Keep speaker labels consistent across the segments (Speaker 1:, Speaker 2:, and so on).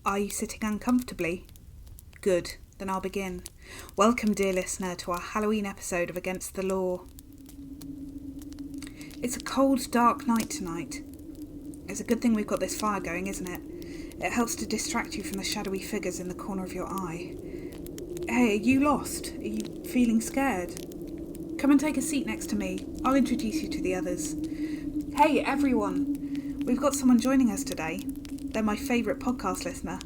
Speaker 1: Are you sitting uncomfortably? Good, then I'll begin. Welcome, dear listener, to our Halloween episode of Against the Law. It's a cold, dark night tonight. It's a good thing we've got this fire going, isn't it? It helps to distract you from the shadowy figures in the corner of your eye. Hey, are you lost? Are you feeling scared? Come and take a seat next to me. I'll introduce you to the others. Hey, everyone! We've got someone joining us today. They're my favourite podcast listener.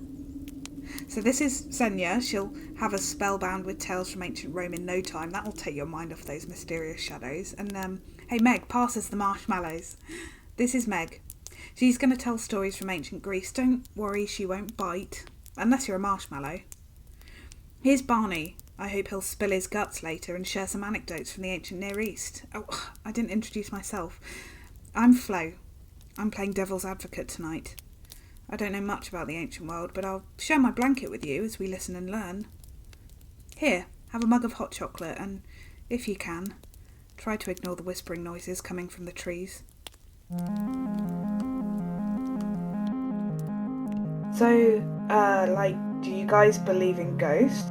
Speaker 1: So this is Zenia. She'll have us spellbound with tales from ancient Rome in no time. That'll take your mind off those mysterious shadows. And hey, Meg, pass us the marshmallows. This is Meg. She's going to tell stories from ancient Greece. Don't worry, she won't bite. Unless you're a marshmallow. Here's Barney. I hope he'll spill his guts later and share some anecdotes from the ancient Near East. Oh, I didn't introduce myself. I'm Flo. I'm playing devil's advocate tonight. I don't know much about the ancient world, but I'll share my blanket with you as we listen and learn. Here, have a mug of hot chocolate and, if you can, try to ignore the whispering noises coming from the trees. So, do you guys believe in ghosts?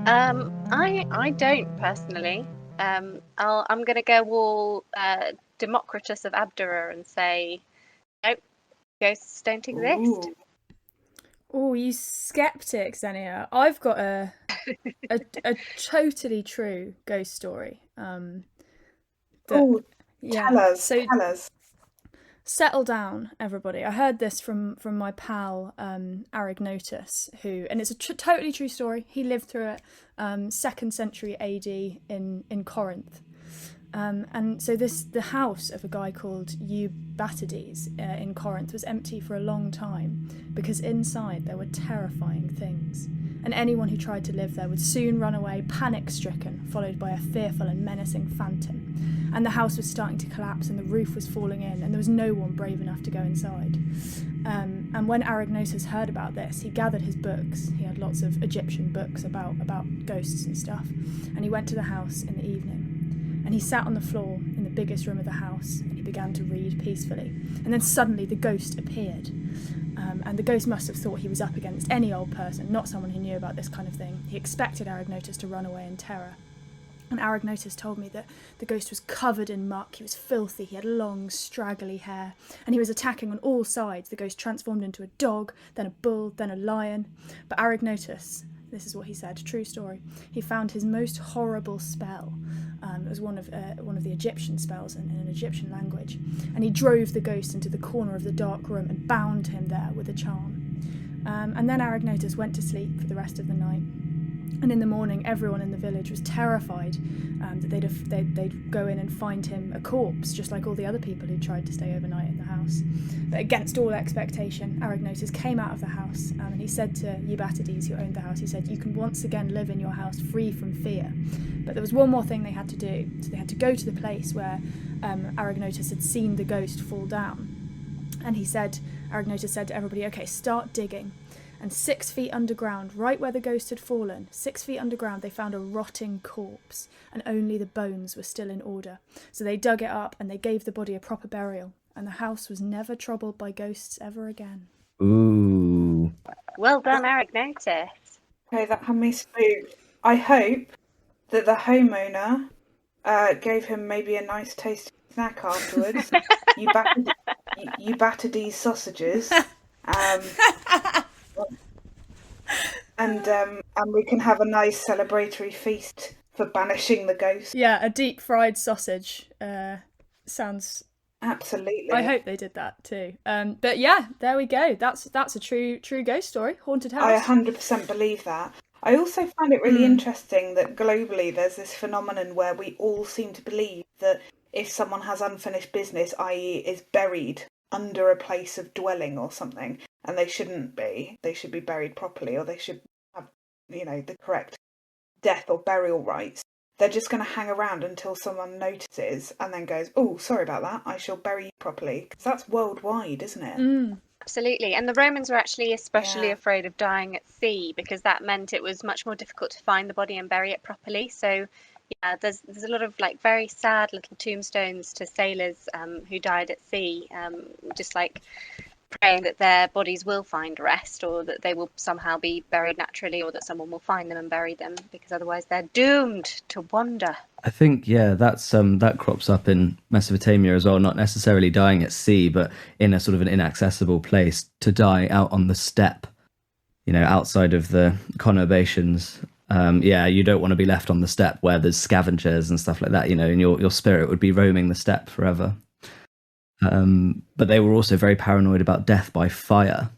Speaker 2: I don't personally. I'm gonna go all Democritus of Abdera and say, nope, ghosts don't exist.
Speaker 1: Ooh.
Speaker 3: Oh, you skeptic, Zenia. I've got a totally true ghost story.
Speaker 1: Tell us.
Speaker 3: Settle down, everybody. I heard this from my pal Arignotus, and it's a totally true story. He lived through it, 2nd century AD in Corinth. And so the house of a guy called Eubatidis in Corinth was empty for a long time because inside there were terrifying things. And anyone who tried to live there would soon run away, panic-stricken, followed by a fearful and menacing phantom. And the house was starting to collapse and the roof was falling in and there was no one brave enough to go inside. And when Arignotus heard about this, he gathered his books. He had lots of Egyptian books about ghosts and stuff. And he went to the house in the evening. And he sat on the floor in the biggest room of the house and he began to read peacefully. And then suddenly the ghost appeared. And the ghost must have thought he was up against any old person, not someone who knew about this kind of thing. He expected Arignotus to run away in terror. And Arignotus told me that the ghost was covered in muck, he was filthy, he had long, straggly hair, and he was attacking on all sides. The ghost transformed into a dog, then a bull, then a lion. But Arignotus, this is what he said, true story, he found his most horrible spell. It was one of the Egyptian spells in an Egyptian language. And he drove the ghost into the corner of the dark room and bound him there with a charm. And then Arignotus went to sleep for the rest of the night. And in the morning, everyone in the village was terrified that they'd go in and find him a corpse, just like all the other people who tried to stay overnight in the house. But against all expectation, Arignotus came out of the house and he said to Eubatidis, who owned the house, he said, "You can once again live in your house free from fear." But there was one more thing they had to do. So they had to go to the place where Arignotus had seen the ghost fall down. And Arignotus said to everybody, "Okay, start digging." And 6 feet underground, right where the ghost had fallen, 6 feet underground, they found a rotting corpse, and only the bones were still in order. So they dug it up and they gave the body a proper burial, and the house was never troubled by ghosts ever again.
Speaker 4: Ooh.
Speaker 2: Well done, Arignotus.
Speaker 1: Okay, that had me spooked. I hope that the homeowner gave him maybe a nice tasty snack afterwards. You battered these sausages. And we can have a nice celebratory feast for banishing the ghost.
Speaker 3: Yeah, a deep fried sausage sounds.
Speaker 1: Absolutely.
Speaker 3: I hope they did that too. But yeah, there we go. That's a true ghost story. Haunted house.
Speaker 1: I 100% believe that. I also find it really interesting that globally there's this phenomenon where we all seem to believe that if someone has unfinished business, i.e. is buried under a place of dwelling or something, and they shouldn't be. They should be buried properly, or they should have, the correct death or burial rites. They're just going to hang around until someone notices and then goes, "Oh, sorry about that, I shall bury you properly." Because that's worldwide, isn't it?
Speaker 2: Absolutely. And the Romans were actually especially afraid of dying at sea because that meant it was much more difficult to find the body and bury it properly. So yeah, there's a lot of very sad little tombstones to sailors who died at sea, just praying that their bodies will find rest, or that they will somehow be buried naturally, or that someone will find them and bury them, because otherwise they're doomed to wander.
Speaker 4: I think, yeah, that's that crops up in Mesopotamia as well, not necessarily dying at sea, but in a sort of an inaccessible place, to die out on the steppe, outside of the conurbations. Yeah, you don't want to be left on the steppe where there's scavengers and stuff like that, and your spirit would be roaming the steppe forever. But they were also very paranoid about death by fire,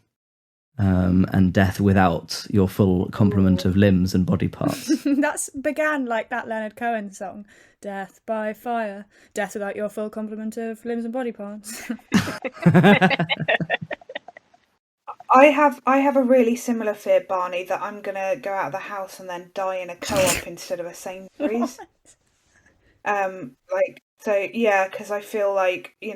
Speaker 4: and death without your full complement of limbs and body parts.
Speaker 3: That's began like that Leonard Cohen song, "Death by fire, death without your full complement of limbs and body parts."
Speaker 1: I have a really similar fear, Barney, that I'm gonna go out of the house and then die in a co-op instead of a Sainsbury's. So yeah, because I feel like, do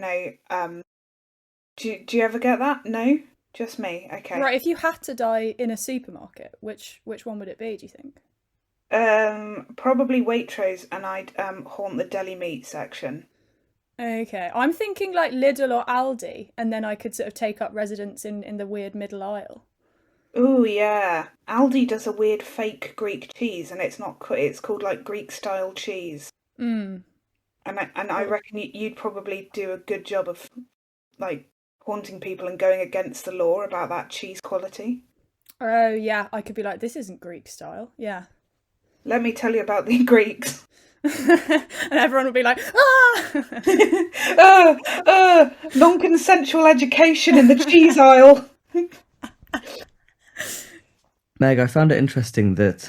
Speaker 1: you ever get that? No? Just me? Okay.
Speaker 3: Right, if you had to die in a supermarket, which one would it be, do you think?
Speaker 1: Probably Waitrose, and I'd haunt the deli meat section.
Speaker 3: Okay, I'm thinking like Lidl or Aldi, and then I could sort of take up residence in the weird middle aisle.
Speaker 1: Ooh, yeah. Aldi does a weird fake Greek cheese, and it's called like Greek style cheese.
Speaker 3: Mm.
Speaker 1: And I reckon you'd probably do a good job of like haunting people and going against the law about that cheese quality.
Speaker 3: Oh yeah, I could be like, this isn't Greek style. Yeah.
Speaker 1: Let me tell you about the Greeks.
Speaker 3: And everyone would be like,
Speaker 1: non-consensual education in the cheese aisle.
Speaker 4: Meg, I found it interesting that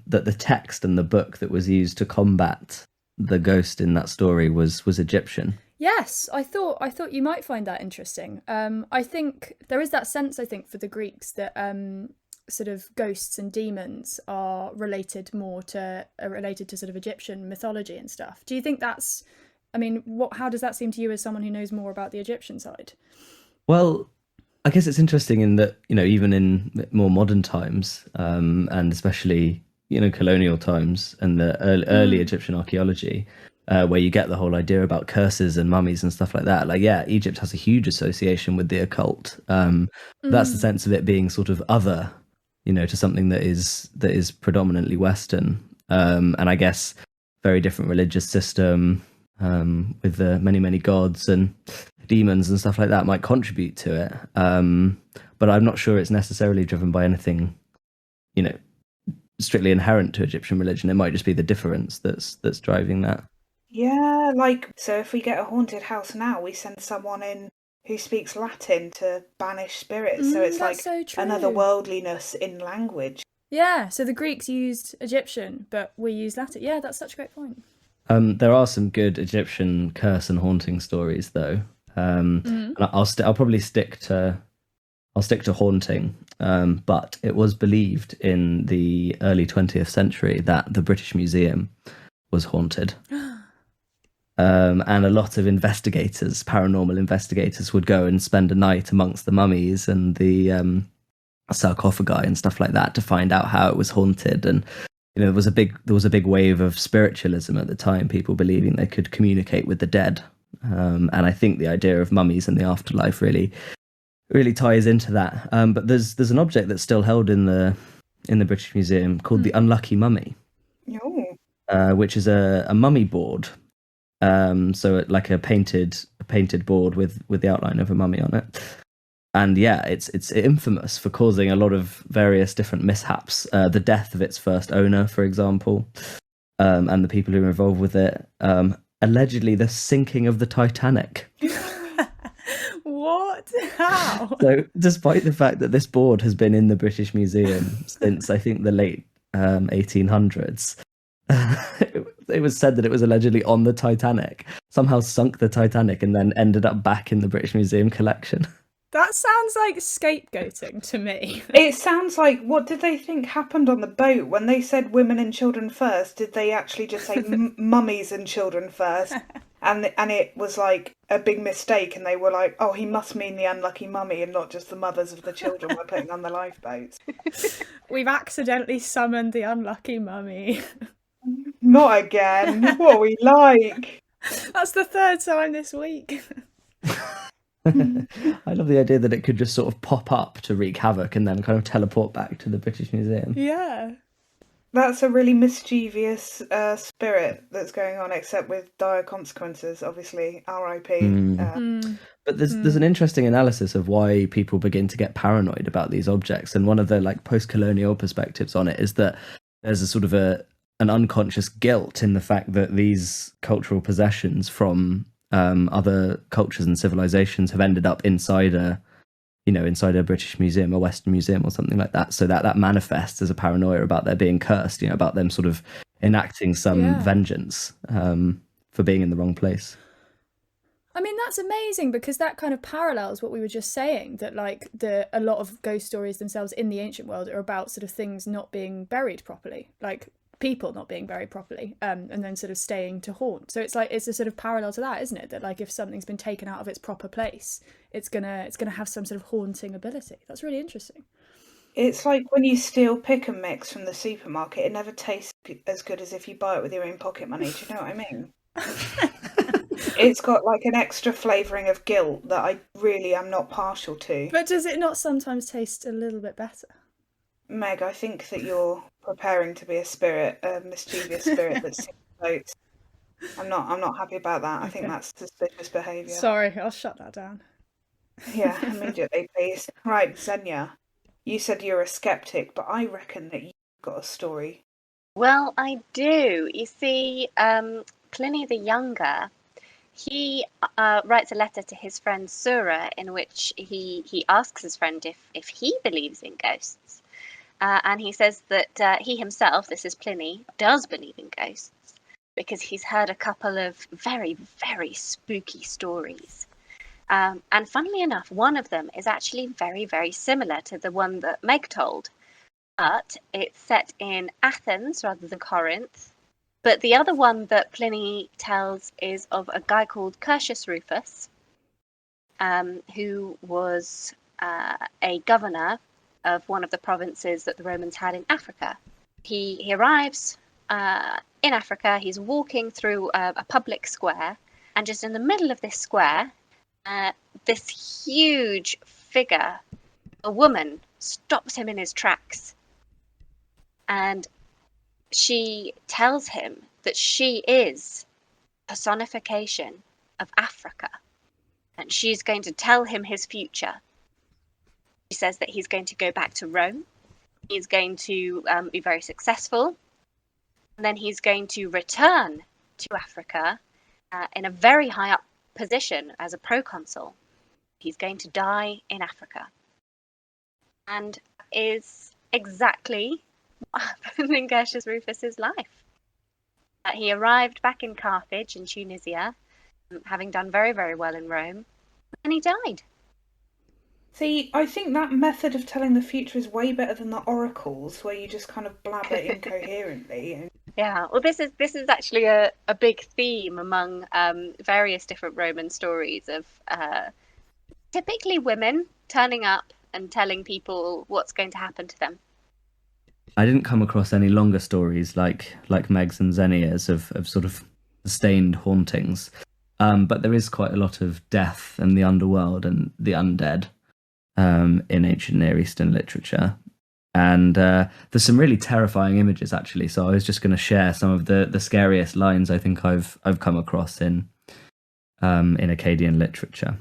Speaker 4: that the text and the book that was used to combat the ghost in that story was Egyptian.
Speaker 3: Yes, I thought you might find that interesting. I think there is that sense, I think, for the Greeks that sort of ghosts and demons are related to sort of Egyptian mythology and stuff. Do you think that's, I mean, how does that seem to you as someone who knows more about the Egyptian side?
Speaker 4: Well, I guess it's interesting in that, even in more modern times, and especially, colonial times and the early Egyptian archaeology, where you get the whole idea about curses and mummies and stuff like that. Like, yeah, Egypt has a huge association with the occult. That's the sense of it being sort of other, to something that is predominantly Western. And I guess very different religious system, with the many gods and demons and stuff like that might contribute to it. But I'm not sure it's necessarily driven by anything, strictly inherent to Egyptian religion. It might just be the difference that's driving that.
Speaker 1: Yeah, so if we get a haunted house now, we send someone in who speaks Latin to banish spirits. So it's like
Speaker 3: so
Speaker 1: another worldliness in language.
Speaker 3: Yeah, so the Greeks used Egyptian, but we use Latin. Yeah, that's such a great point.
Speaker 4: There are some good Egyptian curse and haunting stories, though. And I'll probably stick to haunting. But it was believed in the early 20th century that the British Museum was haunted. And a lot of paranormal investigators, would go and spend a night amongst the mummies and the sarcophagi and stuff like that to find out how it was haunted. And there was a big wave of spiritualism at the time, people believing they could communicate with the dead. And I think the idea of mummies and the afterlife really ties into that. But there's an object that's still held in the British Museum called the Unlucky Mummy, which is a mummy board. So like a painted board with the outline of a mummy on it. And yeah, it's infamous for causing a lot of various different mishaps. The death of its first owner, for example, and the people who were involved with it. Allegedly, the sinking of the Titanic.
Speaker 3: What? How?
Speaker 4: So, despite the fact that this board has been in the British Museum since, I think, the late 1800s, it was said that it was allegedly on the Titanic, somehow sunk the Titanic, and then ended up back in the British Museum collection.
Speaker 3: That sounds like scapegoating to me.
Speaker 1: It sounds like, what did they think happened on the boat when they said women and children first? Did they actually just say mummies and children first? And it was like a big mistake, and they were like, oh, he must mean the unlucky mummy and not just the mothers of the children we're putting on the lifeboats.
Speaker 3: We've accidentally summoned the unlucky mummy.
Speaker 1: Not again. What are we like?
Speaker 3: That's the third time this week.
Speaker 4: I love the idea that it could just sort of pop up to wreak havoc and then kind of teleport back to the British Museum.
Speaker 3: Yeah.
Speaker 1: That's a really mischievous spirit that's going on, except with dire consequences, obviously. R.I.P.
Speaker 4: But there's an interesting analysis of why people begin to get paranoid about these objects, and one of the like post-colonial perspectives on it is that there's a sort of an unconscious guilt in the fact that these cultural possessions from other cultures and civilizations have ended up inside a British museum, a Western museum, or something like that. So that manifests as a paranoia about their being cursed, about them sort of enacting some vengeance for being in the wrong place.
Speaker 3: I mean, that's amazing, because that kind of parallels what we were just saying, that like a lot of ghost stories themselves in the ancient world are about sort of things not being buried properly, like people not being buried properly, and then sort of staying to haunt. So it's a sort of parallel to that, isn't it? That like if something's been taken out of its proper place, it's gonna have some sort of haunting ability. That's really interesting.
Speaker 1: It's like when you steal pick and mix from the supermarket, it never tastes as good as if you buy it with your own pocket money. Do you know what I mean? It's got like an extra flavouring of guilt that I really am not partial to.
Speaker 3: But does it not sometimes taste a little bit better?
Speaker 1: Meg, I think that you're preparing to be a spirit, a mischievous spirit that sings boats. I'm not happy about that. I think that's suspicious behaviour.
Speaker 3: Sorry, I'll shut that down.
Speaker 1: Yeah, immediately, please. Right, Zenia, you said you're a skeptic, but I reckon that you've got a story.
Speaker 2: Well, I do. You see, Pliny the Younger, he writes a letter to his friend Sura in which he asks his friend if he believes in ghosts. And he says that he himself, this is Pliny, does believe in ghosts because he's heard a couple of very, very spooky stories. And funnily enough, one of them is actually very, very similar to the one that Meg told. But it's set in Athens rather than Corinth. But the other one that Pliny tells is of a guy called Curtius Rufus, who was a governor of one of the provinces that the Romans had in Africa. He arrives in Africa. He's walking through a public square, and just in the middle of this square, this huge figure, a woman, stops him in his tracks. And she tells him that she is personification of Africa, and she's going to tell him his future. She says that he's going to go back to Rome, he's going to be very successful, and then he's going to return to Africa in a very high up position as a proconsul. He's going to die in Africa. And is exactly what happened in Curtius Rufus's life. He arrived back in Carthage in Tunisia, having done very, very well in Rome, and he died.
Speaker 1: See, I think that method of telling the future is way better than the oracles, where you just kind of blabber incoherently.
Speaker 2: Yeah, well, this is actually a big theme among various different Roman stories of typically women turning up and telling people what's going to happen to them.
Speaker 4: I didn't come across any longer stories like Meg's and Zenia's of sort of sustained hauntings, but there is quite a lot of death and the underworld and the undead in ancient Near Eastern literature. And there's some really terrifying images, actually. So I was just going to share some of the scariest lines I think I've come across in Akkadian literature.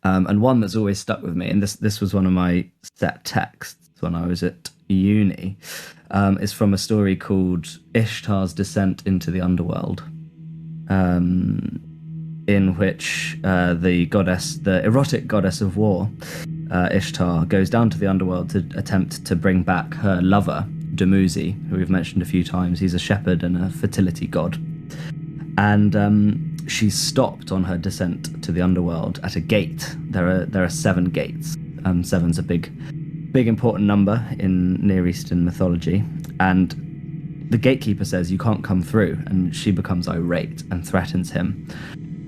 Speaker 4: And one that's always stuck with me, and this was one of my set texts when I was at uni, is from a story called Ishtar's Descent into the Underworld, in which the erotic goddess of war, Ishtar, goes down to the underworld to attempt to bring back her lover, Dumuzi, who we've mentioned a few times. He's a shepherd and a fertility god. And she's stopped on her descent to the underworld at a gate. There are 7 gates. 7's a big important number in Near Eastern mythology. And the gatekeeper says, "You can't come through." And she becomes irate and threatens him,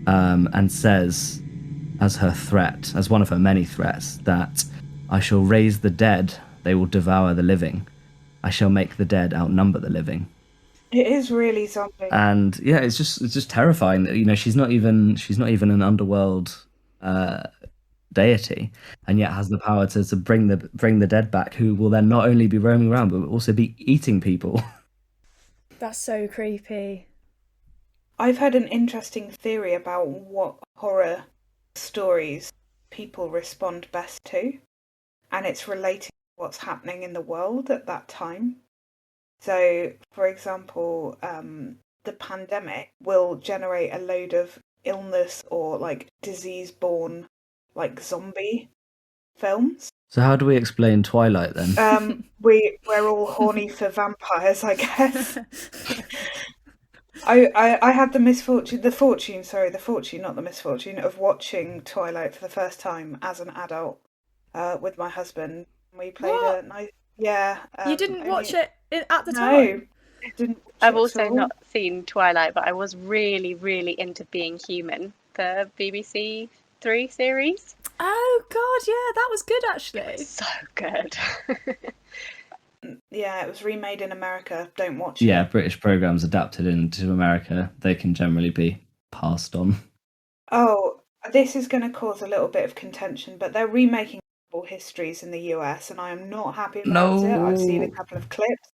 Speaker 4: and says, as her threat, as one of her many threats, that "I shall raise the dead, they will devour the living. I shall make the dead outnumber the living."
Speaker 1: It is really zombie.
Speaker 4: And yeah, it's just terrifying that she's not even an underworld deity, and yet has the power to bring the dead back, who will then not only be roaming around but will also be eating people.
Speaker 3: That's so creepy.
Speaker 1: I've heard an interesting theory about what horror stories people respond best to, and it's related to what's happening in the world at that time. So, for example, the pandemic will generate a load of illness or like disease-born, like zombie films.
Speaker 4: So how do we explain Twilight then?
Speaker 1: We're all horny for vampires, I guess. I had the fortune, not the misfortune, of watching Twilight for the first time as an adult with my husband. We played a nice, yeah.
Speaker 3: You didn't watch it at the
Speaker 1: no,
Speaker 3: time?
Speaker 1: I didn't.
Speaker 2: I've also not seen Twilight, but I was really, really into Being Human, the BBC 3 series.
Speaker 3: Oh God, yeah, that was good actually.
Speaker 2: So good.
Speaker 1: Yeah, it was remade in America. Don't watch it.
Speaker 4: Yeah, British programs adapted into America, they can generally be passed on.
Speaker 1: Oh, this is going to cause a little bit of contention, but they're remaking histories in the US, and I am not happy about it. I've seen a couple of clips.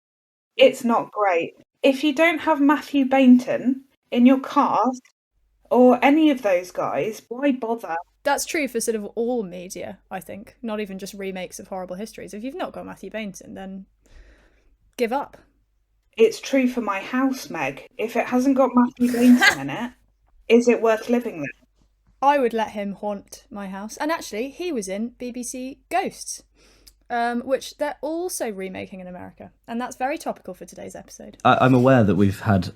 Speaker 1: It's not great. If you don't have Matthew Bainton in your cast, or any of those guys, why bother?
Speaker 3: That's true for sort of all media, I think. Not even just remakes of horrible histories. If you've not got Matthew Bainton, then give up.
Speaker 1: It's true for my house, Meg. If it hasn't got Matthew Bainton in it, is it worth living there?
Speaker 3: I would let him haunt my house. And actually, he was in BBC Ghosts, which they're also remaking in America. And that's very topical for today's episode.
Speaker 4: I'm aware that we've had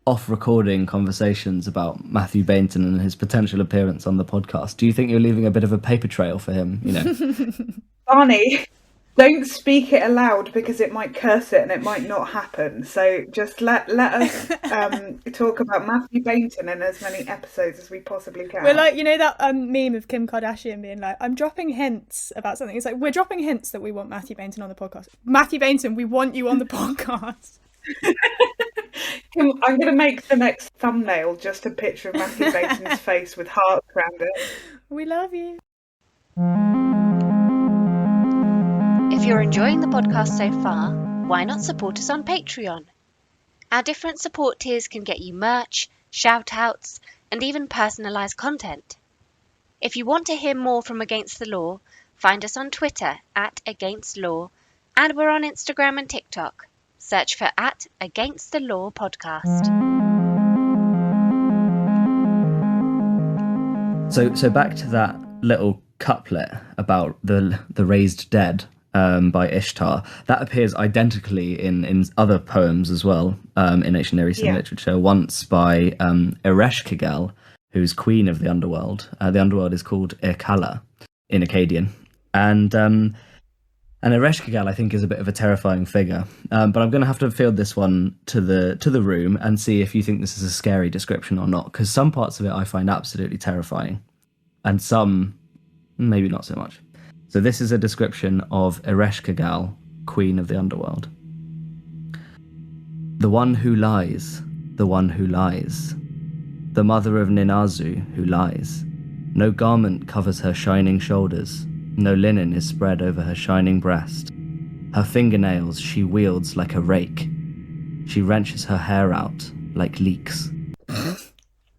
Speaker 4: off-recording conversations about Matthew Bainton and his potential appearance on the podcast. Do you think you're leaving a bit of a paper trail for him? You know,
Speaker 1: Barney, don't speak it aloud because it might curse it and it might not happen. So just let us talk about Matthew Bainton in as many episodes as we possibly can.
Speaker 3: We're like, you know that meme of Kim Kardashian being like, I'm dropping hints about something. It's like, we're dropping hints that we want Matthew Bainton on the podcast. Matthew Bainton, we want you on the podcast.
Speaker 1: I'm going to make the next thumbnail just a picture of Matthew Bainton's face with hearts around it.
Speaker 3: We love you.
Speaker 2: If you're enjoying the podcast so far, why not support us on Patreon? Our different support tiers can get you merch, shout-outs, and even personalised content. If you want to hear more from Against the Law, find us on Twitter @AgainstLaw, and we're on Instagram and TikTok. Search for @Against the Law Podcast.
Speaker 4: So back to that little couplet about the raised dead by Ishtar. That appears identically in other poems as well, in ancient Near Eastern literature. Once by Ereshkigal, who's queen of the underworld. The underworld is called Irkalla in Akkadian, and Ereshkigal, I think, is a bit of a terrifying figure. But I'm going to have to field this one to the room and see if you think this is a scary description or not, because some parts of it I find absolutely terrifying, and some maybe not so much. So this is a description of Ereshkigal, queen of the underworld. The one who lies, the one who lies. The mother of Ninazu who lies. No garment covers her shining shoulders. No linen is spread over her shining breast. Her fingernails she wields like a rake. She wrenches her hair out like leeks.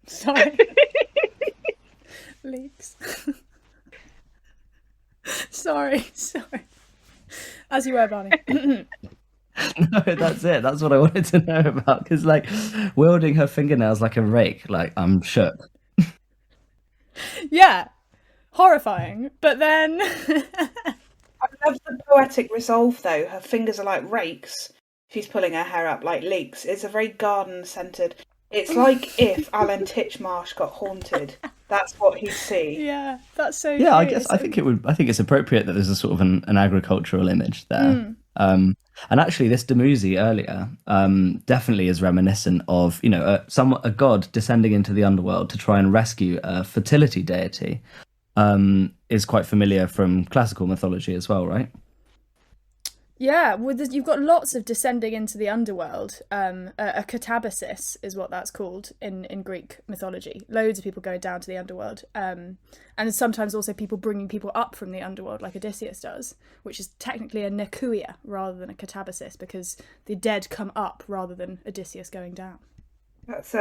Speaker 3: Sorry. Leeks. Sorry. As you were, Barney.
Speaker 4: No, that's it. That's what I wanted to know about. Because, like, wielding her fingernails like a rake, like, I'm shook.
Speaker 3: Yeah. Horrifying. But then...
Speaker 1: I love the poetic resolve, though. Her fingers are like rakes. She's pulling her hair up like leeks. It's a very garden-centred... It's like if Alan Titchmarsh got haunted. That's what he'd see.
Speaker 3: Yeah, that's so
Speaker 4: Yeah,
Speaker 3: cute.
Speaker 4: I think it's appropriate that there's a sort of an agricultural image there. And actually, this Dumuzi earlier definitely is reminiscent of, you know, a god descending into the underworld to try and rescue a fertility deity. Is quite familiar from classical mythology as well, right?
Speaker 3: Yeah, well, you've got lots of descending into the underworld. A catabasis is what that's called in Greek mythology. Loads of people going down to the underworld, and sometimes also people bringing people up from the underworld, like Odysseus does, which is technically a nekuia rather than a catabasis, because the dead come up rather than Odysseus going down.
Speaker 1: That's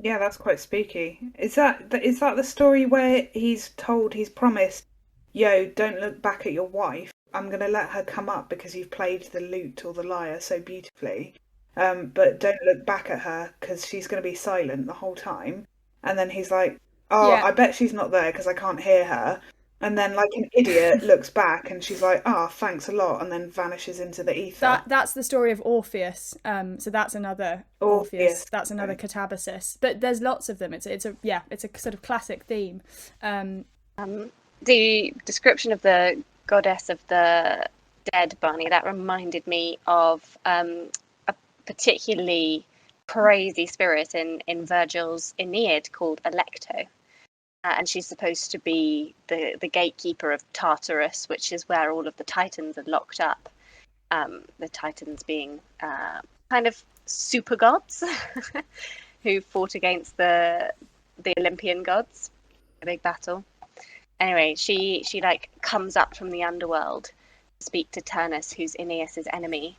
Speaker 1: yeah, that's quite spooky. Is that the story where he's promised, yo, don't look back at your wife. I'm going to let her come up because you've played the lute or the lyre so beautifully. But don't look back at her because she's going to be silent the whole time. And then he's like, oh,
Speaker 3: Yeah.
Speaker 1: I bet she's not there because I can't hear her. And then, like an idiot, looks back and she's like, oh, thanks a lot, and then vanishes into the ether.
Speaker 3: That's the story of Orpheus. So that's another Orpheus. That's another catabasis. But there's lots of them. It's a sort of classic theme.
Speaker 2: The description of the goddess of the dead, Barney, that reminded me of a particularly crazy spirit in Virgil's Aeneid called Alecto. And she's supposed to be the gatekeeper of Tartarus, which is where all of the Titans are locked up. The Titans being kind of super gods who fought against the Olympian gods, a big battle. Anyway, she like comes up from the underworld to speak to Turnus, who's Aeneas's enemy,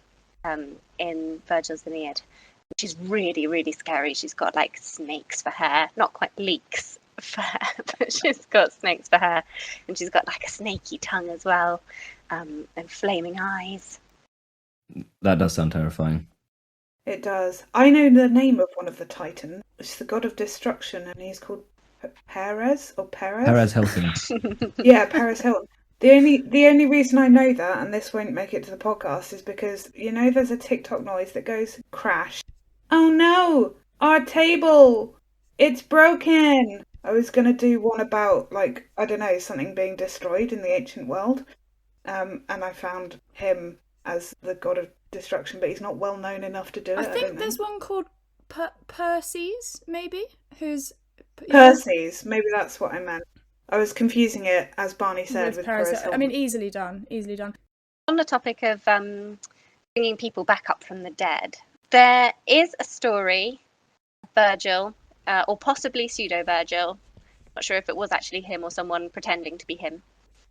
Speaker 2: in Virgil's Aeneid, which is really, really scary. She's got like snakes for hair, not quite leeks for hair, but she's got snakes for hair, and she's got like a snaky tongue as well, and flaming eyes.
Speaker 4: That does sound terrifying.
Speaker 1: It does. I know the name of one of the Titans. It's the god of destruction, and he's called Perez.
Speaker 4: Perez Hilton.
Speaker 1: Yeah, Perez Hilton. The only reason I know that, and this won't make it to the podcast, is because there's a TikTok noise that goes crash. Oh no, our table, it's broken. I was gonna do one about I don't know, something being destroyed in the ancient world, and I found him as the god of destruction, but he's not well known enough to do it.
Speaker 3: I think there's one called Perses, maybe, who's
Speaker 1: Perses. Maybe that's what I meant. I was confusing it, as Barney said, with Paris Hilton.
Speaker 3: I mean, easily done.
Speaker 2: On the topic of bringing people back up from the dead, there is a story, Virgil, or possibly pseudo-Virgil, not sure if it was actually him or someone pretending to be him,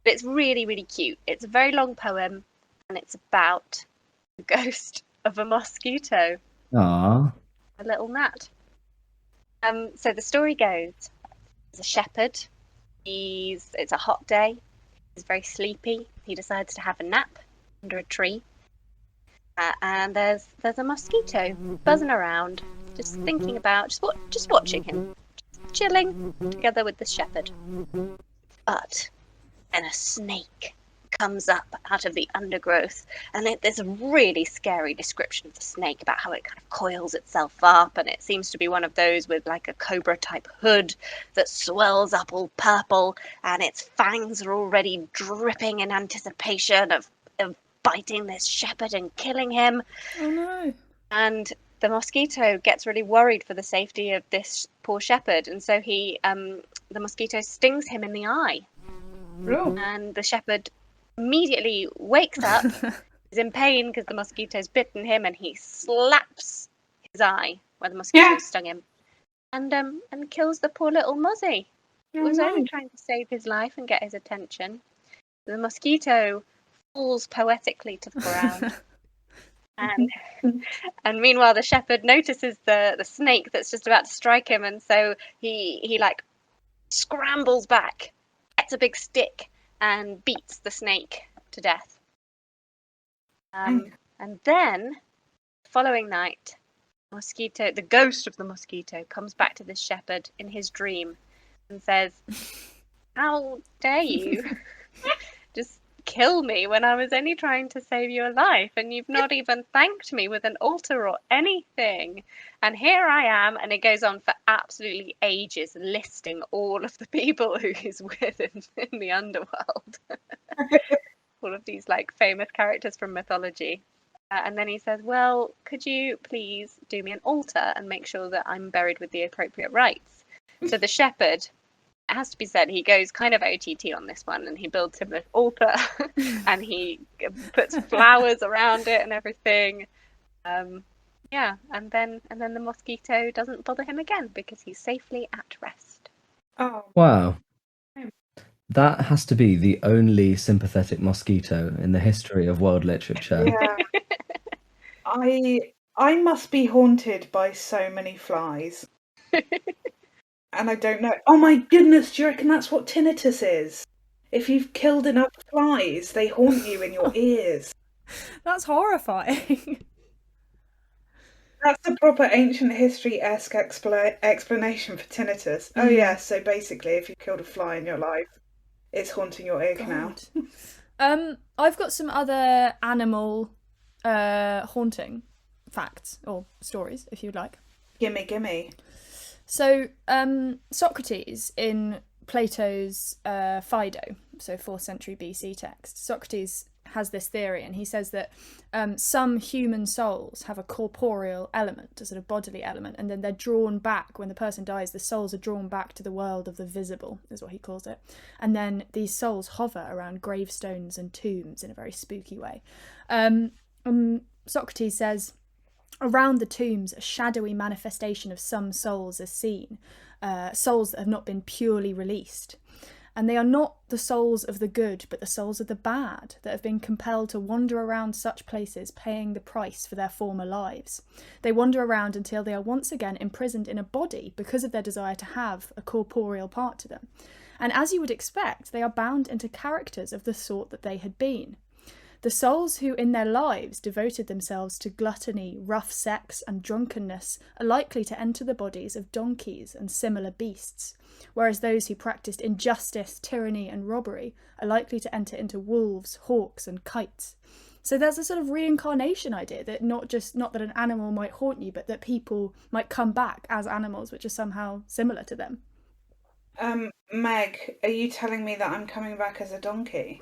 Speaker 2: but it's really, really cute. It's a very long poem, and it's about the ghost of a mosquito.
Speaker 4: Aww.
Speaker 2: A little gnat. So the story goes, there's a shepherd. It's a hot day. He's very sleepy. He decides to have a nap under a tree. And there's a mosquito buzzing around, just thinking about, just watching him, just chilling together with the shepherd. But then a snake comes up out of the undergrowth, and there's a really scary description of the snake about how it kind of coils itself up, and it seems to be one of those with like a cobra type hood that swells up all purple, and its fangs are already dripping in anticipation of biting this shepherd and killing him.
Speaker 3: Oh no.
Speaker 2: And the mosquito gets really worried for the safety of this poor shepherd, and so the mosquito stings him in the eye.
Speaker 1: Oh.
Speaker 2: And the shepherd immediately wakes up, is in pain because the mosquito's bitten him, and he slaps his eye where the mosquito stung him, and kills the poor little mozzie. He was only trying to save his life and get his attention. The mosquito falls poetically to the ground. And meanwhile the shepherd notices the snake that's just about to strike him, and so he like scrambles back, gets a big stick, and beats the snake to death. And then, the following night, the ghost of the mosquito, comes back to the shepherd in his dream and says, "How dare you just kill me when I was only trying to save your life, and you've not even thanked me with an altar or anything. And here I am." And it goes on for absolutely ages, listing all of the people who he's with in the underworld. All of these like famous characters from mythology. And then he says, "Well, could you please do me an altar and make sure that I'm buried with the appropriate rites?" So the shepherd it has to be said, he goes kind of OTT on this one, and he builds him an altar, and he puts flowers around it and everything. Yeah, and then the mosquito doesn't bother him again because he's safely at rest.
Speaker 1: Oh,
Speaker 4: Wow. That has to be the only sympathetic mosquito in the history of world literature.
Speaker 1: yeah. I must be haunted by so many flies. And I don't know. Oh my goodness, do you reckon that's what tinnitus is? If you've killed enough flies, they haunt you in your ears.
Speaker 3: That's horrifying.
Speaker 1: That's a proper ancient history-esque explanation for tinnitus. Oh yeah, so basically if you killed a fly in your life, it's haunting your ear canal.
Speaker 3: I've got some other animal haunting facts or stories, if you'd like.
Speaker 1: Gimme.
Speaker 3: So Socrates in Plato's Phaedo, so 4th century BC text, Socrates has this theory, and he says that some human souls have a corporeal element, a sort of bodily element, and then they're drawn back when the person dies. The souls are drawn back to the world of the visible, is what he calls it, and then these souls hover around gravestones and tombs in a very spooky way. Socrates says, around the tombs, a shadowy manifestation of some souls is seen, souls that have not been purely released. And they are not the souls of the good, but the souls of the bad that have been compelled to wander around such places, paying the price for their former lives. They wander around until they are once again imprisoned in a body because of their desire to have a corporeal part to them. And as you would expect, they are bound into characters of the sort that they had been. The souls who in their lives devoted themselves to gluttony, rough sex and drunkenness are likely to enter the bodies of donkeys and similar beasts, whereas those who practiced injustice, tyranny and robbery are likely to enter into wolves, hawks and kites. So there's a sort of reincarnation idea that not that an animal might haunt you, but that people might come back as animals which are somehow similar to them.
Speaker 1: Meg, are you telling me that I'm coming back as a donkey?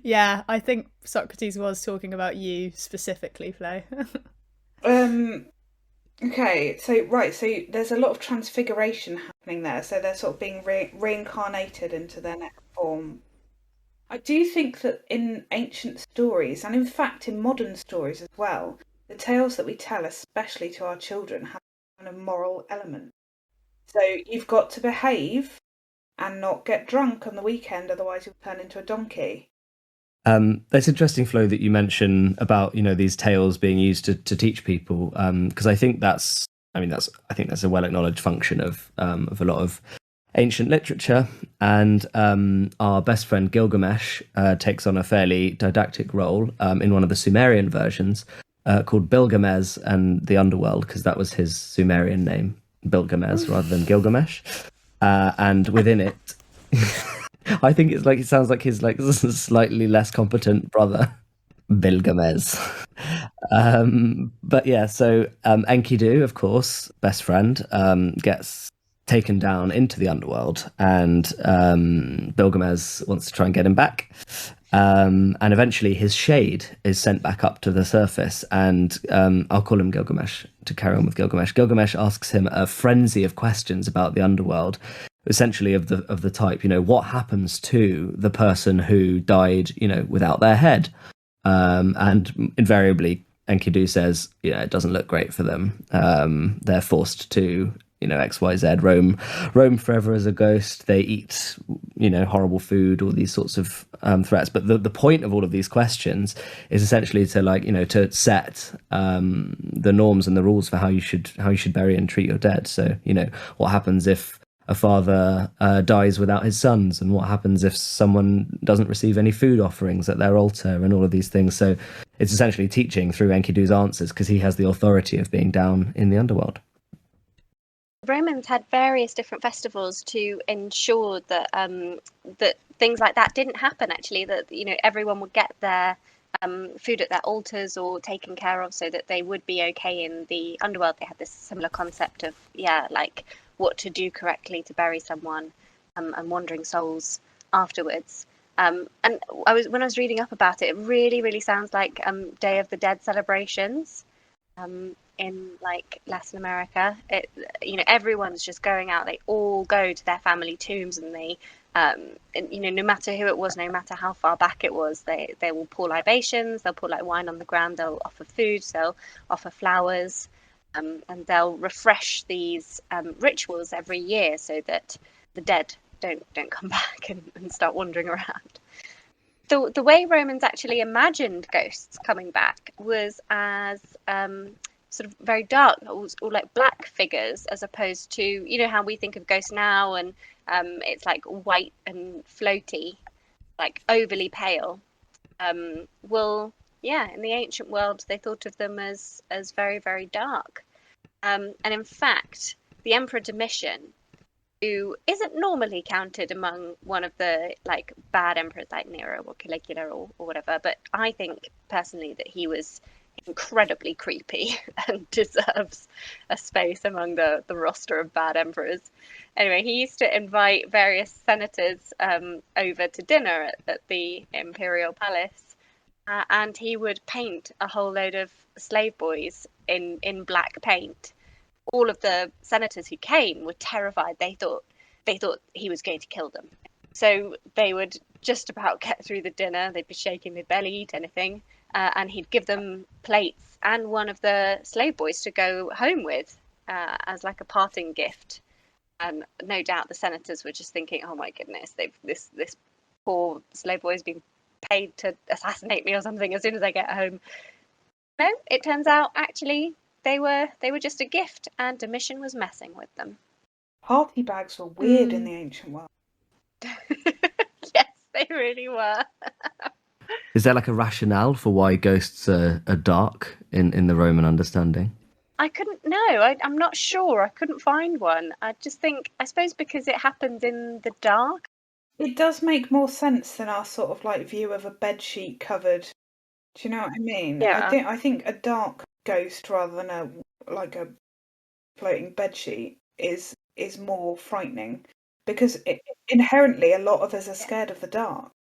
Speaker 3: Yeah, I think Socrates was talking about you specifically, Flo.
Speaker 1: Okay, so there's a lot of transfiguration happening there, so they're sort of being reincarnated into their next form. I do think that in ancient stories, and in fact in modern stories as well, the tales that we tell, especially to our children, have a kind of moral element. So you've got to behave and not get drunk on the weekend, otherwise you'll turn into a donkey.
Speaker 4: That's interesting, Flo, that you mention about these tales being used to teach people, because I think that's a well acknowledged function of a lot of ancient literature, and our best friend Gilgamesh takes on a fairly didactic role in one of the Sumerian versions called Bilgamez and the Underworld, because that was his Sumerian name, Bilgamez, rather than Gilgamesh, and within it. I think it sounds like his slightly less competent brother, Bilgamez. But yeah, so Enkidu, of course, best friend, gets taken down into the underworld, and Bilgamez wants to try and get him back. And eventually his shade is sent back up to the surface, and I'll call him Gilgamesh to carry on with Gilgamesh. Gilgamesh asks him a frenzy of questions about the underworld, essentially of the type, what happens to the person who died, without their head? And invariably Enkidu says, it doesn't look great for them. They're forced to, XYZ, roam forever as a ghost. They eat, horrible food, all these sorts of threats. But the point of all of these questions is essentially to to set the norms and the rules for how you should bury and treat your dead. So, what happens if a father dies without his sons, and what happens if someone doesn't receive any food offerings at their altar, and all of these things. So it's essentially teaching through Enkidu's answers, because he has the authority of being down in the underworld.
Speaker 2: Romans had various different festivals to ensure that that things like that didn't happen. Actually, that everyone would get their food at their altars or taken care of, so that they would be okay in the underworld. They had this similar concept of what to do correctly to bury someone, and wandering souls afterwards. And when I was reading up about it, it really, really sounds like Day of the Dead celebrations. in like Latin America. Everyone's just going out. They all go to their family tombs, and they, no matter who it was, no matter how far back it was, they will pour libations. They'll pour like wine on the ground. They'll offer food. They'll offer flowers, and they'll refresh these rituals every year so that the dead don't come back and start wandering around. The way Romans actually imagined ghosts coming back was as sort of very dark, or like black figures, as opposed to how we think of ghosts now, and it's like white and floaty, like overly pale. In the ancient world, they thought of them as very, very dark. And in fact, the Emperor Domitian, who isn't normally counted among one of the like bad emperors like Nero or Caligula or whatever, but I think personally that he was incredibly creepy and deserves a space among the roster of bad emperors. Anyway, he used to invite various senators over to dinner at the imperial palace, and he would paint a whole load of slave boys in black paint. All of the senators who came were terrified. They thought he was going to kill them. So they would just about get through the dinner. They'd be shaking, they'd barely eat anything. And he'd give them plates and one of the slave boys to go home with as like a parting gift. And no doubt the senators were just thinking, oh my goodness, this poor slave boy's been paid to assassinate me or something as soon as I get home. No, it turns out actually they were just a gift, and Domitian was messing with them.
Speaker 1: Party bags were weird in the ancient world.
Speaker 2: Yes, they really were.
Speaker 4: Is there like a rationale for why ghosts are dark in the Roman understanding?
Speaker 2: I couldn't know. I'm not sure. I couldn't find one. I suppose because it happens in the dark.
Speaker 1: It does make more sense than our sort of like view of a bedsheet covered. Do you know what I mean?
Speaker 2: Yeah.
Speaker 1: I think a dark ghost rather than a floating bedsheet is more frightening, because inherently a lot of us are scared of the dark.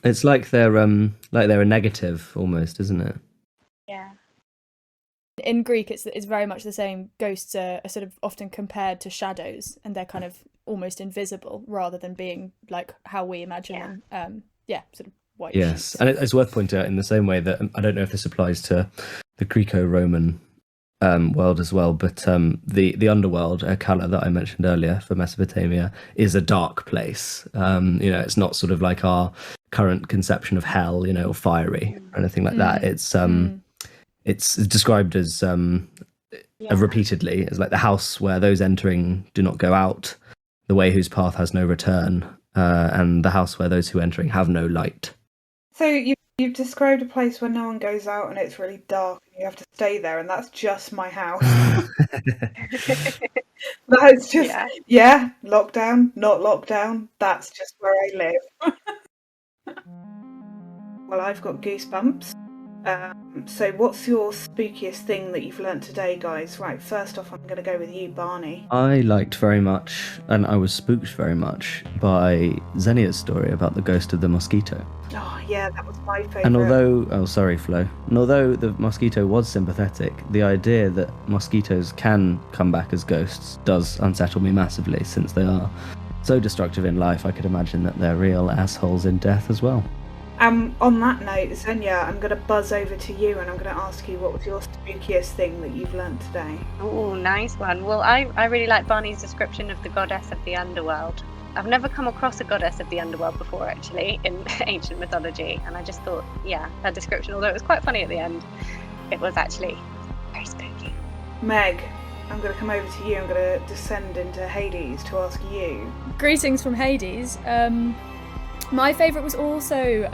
Speaker 4: It's like they're a negative almost, isn't it?
Speaker 2: Yeah.
Speaker 3: In Greek, it's very much the same. Ghosts are sort of often compared to shadows, and they're kind of almost invisible rather than being like how we imagine them. Sort of white.
Speaker 4: Yes,
Speaker 3: sheets.
Speaker 4: and it's worth pointing out in the same way that I don't know if this applies to the Greco-Roman world as well, but the underworld, Kala, that I mentioned earlier for Mesopotamia, is a dark place. It's not sort of like our current conception of hell, or fiery or anything like that. It's described as repeatedly as like the house where those entering do not go out, the way whose path has no return, and the house where those who entering have no light.
Speaker 1: So you've described a place where no one goes out and it's really dark and you have to stay there, and that's just my house. That's just lockdown, not lockdown. That's just where I live. Well, I've got goosebumps. So what's your spookiest thing that you've learnt today, guys? Right, first off, I'm going to go with you, Barney.
Speaker 4: I liked very much, and I was spooked very much by Zenia's story about the ghost of the mosquito.
Speaker 1: Oh, yeah, that was my favourite.
Speaker 4: And although the mosquito was sympathetic, the idea that mosquitoes can come back as ghosts does unsettle me massively, since they are so destructive in life. I could imagine that they're real assholes in death as well.
Speaker 1: On that note, Zenia, I'm going to buzz over to you and I'm going to ask you, what was your spookiest thing that you've learnt today?
Speaker 2: Oh, nice one. Well, I really like Barney's description of the goddess of the underworld. I've never come across a goddess of the underworld before, actually, in ancient mythology, and I just thought, her description, although it was quite funny at the end, it was actually very spooky.
Speaker 1: Meg, I'm going to come over to you. I'm going to descend into Hades to ask you.
Speaker 3: Greetings from Hades. My favourite was also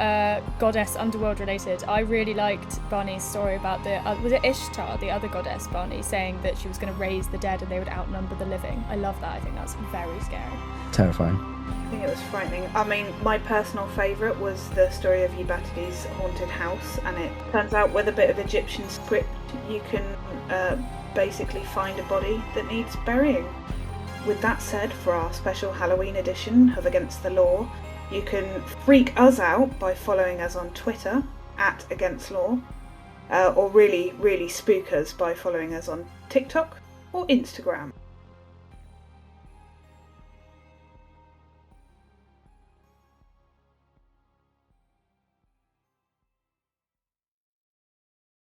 Speaker 3: goddess underworld related. I really liked Barney's story about was it Ishtar, the other goddess, Barney, saying that she was going to raise the dead and they would outnumber the living. I love that. I think that's very scary.
Speaker 4: Terrifying.
Speaker 1: I think it was frightening. I mean, my personal favourite was the story of Eubatides' haunted house, and it turns out with a bit of Egyptian script you can basically find a body that needs burying. With that said, for our special Halloween edition of Against the Law, you can freak us out by following us on Twitter @AgainstLaw, or really, really spook us by following us on TikTok or Instagram.